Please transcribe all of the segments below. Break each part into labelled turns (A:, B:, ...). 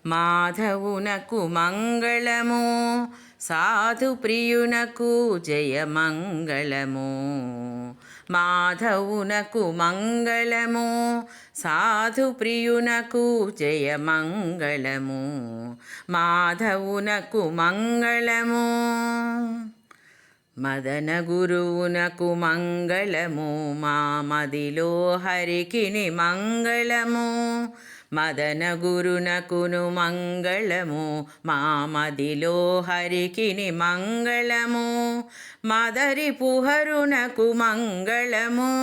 A: మాధవునకు మంగళము, సాధు ప్రియునకు జయమంగళము. మాధవునకు మంగళము, సాధు ప్రియునకు జయమంగళము. మాధవునకు మంగళము. మదన గురువునకు మంగళము, మా మదిలో హరికిని మంగళము. మదన గురునకును మంగళము, మా మదిలో హరికిని మంగళము. మదరి పుహరునకు మంగళము,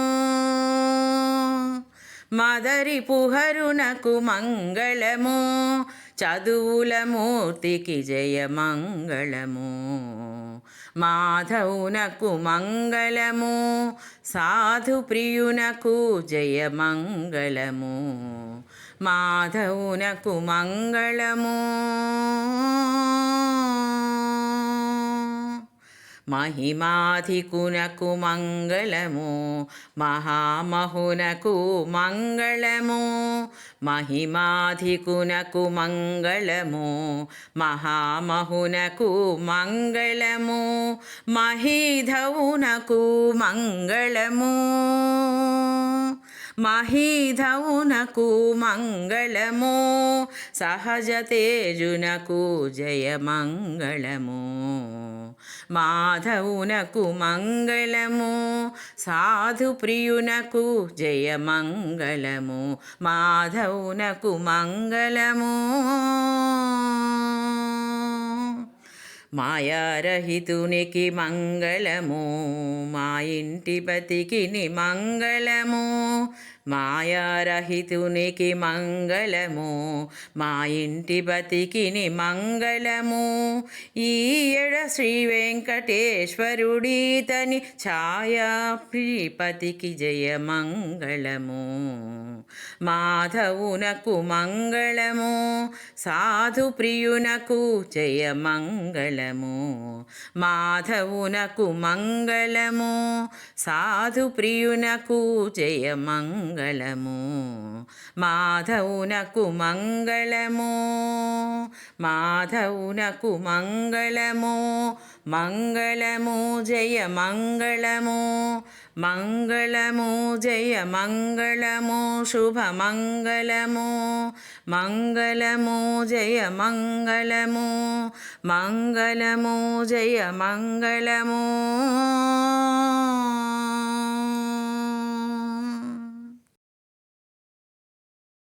A: మదరి పుహరునకు మంగళము. చదువుల మూర్తికి జయమంగళము. మాధవునకు మంగళము, సాధు ప్రియునకు జయమంగళము. మాధవునకు మంగళము. మహిమాధికునకు మంగళము, మహామహునకు మంగళము. మహిమాధికునకు మంగళము, మహామహునకు మంగళము. మహీధవునకు మంగళము, మహీధవునకు మంగళము. సహజ తేజునకు జయమంగళము. మాధవునకు మంగళము, సాధు ప్రియునకు జయమంగళము. మాధవునకు మంగళము. మాయారహితునికి మంగళము, మా ఇంటి బతికిని మంగళము. మాయారహితునికి మంగళము, మా ఇంటి బతికిని మంగళము. ఈయడ శ్రీ వెంకటేశ్వరుడీతని ఛాయా శ్రీపతికి జయమంగళము. మాధవునకు మంగళము, సాధు ప్రియునకు జయమంగళము. మాధవునకు మంగళము, సాధు ప్రియునకు జయమంగళము. మాధవునకు మంగళము. మాధవునకు మంగళము. మంగళము జయమంగళము. మంగళము జయమంగళము. శుభమంగళము. మంగళము జయమంగళము. మంగళము జయమంగళము.